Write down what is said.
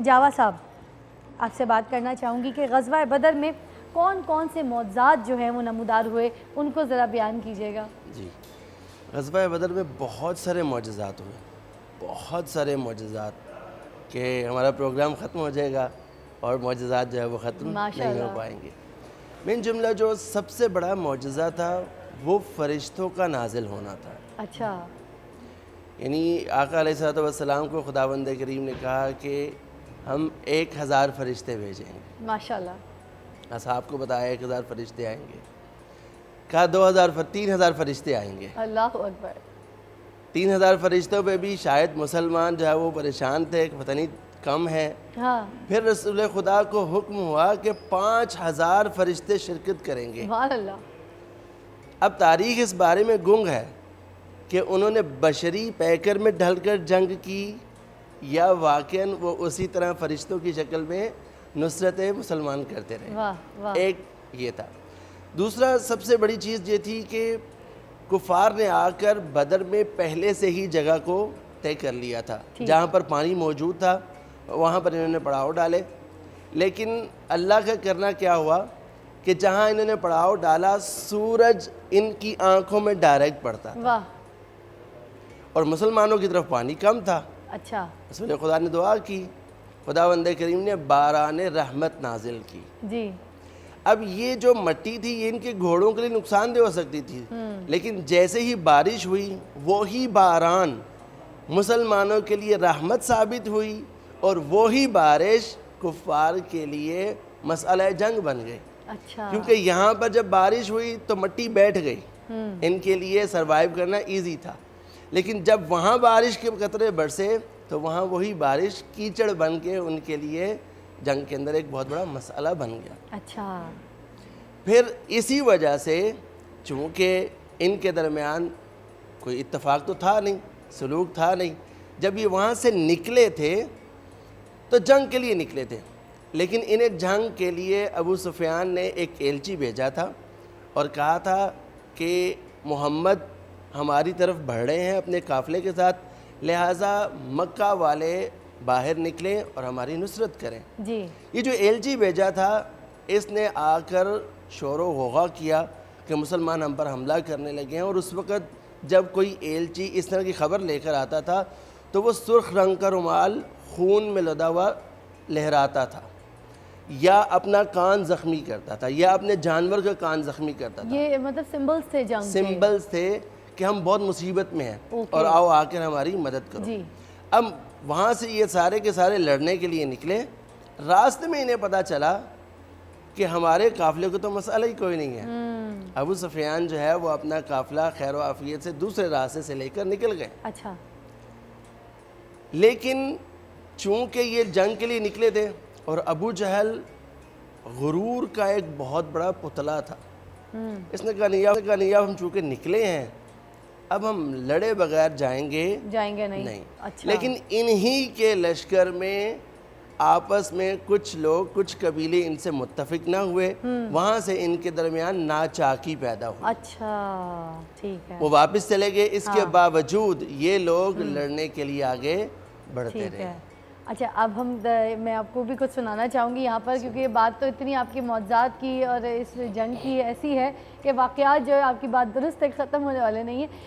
جاوا صاحب آپ سے بات کرنا چاہوں گی کہ غزوہ بدر میں کون کون سے معجزات جو ہیں وہ نمودار ہوئے، ان کو ذرا بیان کیجیے گا۔ جی، غزوہ بدر میں بہت سارے معجزات ہوئے، بہت سارے معجزات کہ ہمارا پروگرام ختم ہو جائے گا اور معجزات جو ہے وہ ختم نہیں ہو پائیں گے۔ من جملہ جو سب سے بڑا معجزہ تھا وہ فرشتوں کا نازل ہونا تھا۔ اچھا، یعنی آقا علیہ الصلوۃ والسلام کو خداوند کریم نے کہا کہ ہم 1000 فرشتے بھیجیں گے۔ ماشاءاللہ۔ اصحاب کو بتایا 1000 فرشتے آئیں گے، کہا 3000 فرشتے آئیں گے۔ اللہ اکبر۔ 3000 فرشتوں پہ بھی شاید مسلمان جو ہے وہ پریشان تھے کہ پتہ نہیں کم ہے۔ ہاں، پھر رسول خدا کو حکم ہوا کہ 5000 فرشتے شرکت کریں گے۔ سبحان اللہ۔ اب تاریخ اس بارے میں گنگ ہے کہ انہوں نے بشری پیکر میں ڈھل کر جنگ کی یا واقعاً وہ اسی طرح فرشتوں کی شکل میں نصرت مسلمان کرتے رہے۔ واہ واہ۔ ایک یہ تھا۔ دوسرا سب سے بڑی چیز یہ تھی کہ کفار نے آ کر بدر میں پہلے سے ہی جگہ کو طے کر لیا تھا، جہاں پر پانی موجود تھا وہاں پر انہوں نے پڑاؤ ڈالے، لیکن اللہ کا کرنا کیا ہوا کہ جہاں انہوں نے پڑاؤ ڈالا سورج ان کی آنکھوں میں ڈائریکٹ پڑتا تھا واہ، اور مسلمانوں کی طرف پانی کم تھا۔ اچھا رسول خدا نے دعا کی، خداوند کریم نے باران رحمت نازل کی۔ جی، اب یہ جو مٹی تھی یہ ان کے گھوڑوں کے لیے نقصان دہ ہو سکتی تھی، لیکن جیسے ہی بارش ہوئی وہی باران مسلمانوں کے لیے رحمت ثابت ہوئی اور وہی بارش کفار کے لیے مسئلہ جنگ بن گئی۔ اچھا، کیونکہ یہاں پر جب بارش ہوئی تو مٹی بیٹھ گئی، ان کے لیے سروائیو کرنا ایزی تھا، لیکن جب وہاں بارش کے قطرے برسے تو وہاں وہی بارش کیچڑ بن کے ان کے لیے جنگ کے اندر ایک بہت بڑا مسئلہ بن گیا۔ اچھا، پھر اسی وجہ سے چونکہ ان کے درمیان کوئی اتفاق تو تھا نہیں، سلوک تھا نہیں، جب یہ وہاں سے نکلے تھے تو جنگ کے لیے نکلے تھے، لیکن انہیں جنگ کے لیے ابو سفیان نے ایک ایلچی بھیجا تھا اور کہا تھا کہ محمد ہماری طرف بڑھ رہے ہیں اپنے قافلے کے ساتھ، لہٰذا مکہ والے باہر نکلیں اور ہماری نصرت کریں۔ جی، یہ جو ایلچی بھیجا تھا اس نے آ کر شور و غوغا کیا کہ مسلمان ہم پر حملہ کرنے لگے ہیں، اور اس وقت جب کوئی ایلچی اس طرح کی خبر لے کر آتا تھا تو وہ سرخ رنگ کا رومال خون میں لدا ہوا لہراتا تھا، یا اپنا کان زخمی کرتا تھا، یا اپنے جانور کا کان زخمی کرتا تھا۔ یہ مطلب سمبلز تھے جنگ کے؟ سمبلز تھے کہ ہم بہت مصیبت میں ہیں اور آؤ آ کر ہماری مدد کرو۔ جی، اب وہاں سے یہ سارے کے سارے لڑنے کے لیے نکلے، راستے میں انہیں پتہ چلا کہ ہمارے قافلے کو تو مسئلہ ہی کوئی نہیں ہے۔ ابو سفیان جو ہے وہ اپنا قافلہ خیر و عافیت سے دوسرے راستے سے لے کر نکل گئے، اچھا، لیکن چونکہ یہ جنگ کے لیے نکلے تھے اور ابو جہل غرور کا ایک بہت بڑا پتلا تھا، اس نے کہا نہیں اب ہم چونکہ نکلے ہیں اب ہم لڑے بغیر جائیں گے نہیں۔ اچھا، لیکن انہی کے لشکر میں آپس میں کچھ لوگ، کچھ قبیلے ان سے متفق نہ ہوئے، وہاں سے ان کے درمیان ناچاکی پیدا ہوئی، اچھا، ٹھیک ہے، وہ واپس چلے گئے، اس کے باوجود یہ لوگ لڑنے کے لیے آگے بڑھتے ٹھیک رہے۔ ہے۔ اچھا، اب میں آپ کو بھی کچھ سنانا چاہوں گی یہاں پر، کیونکہ یہ بات تو اتنی آپ کی معجزات کی اور اس جنگ کی ایسی ہے کہ واقعات جو ہے آپ کی بات درست ہے ختم ہونے والے نہیں ہیں۔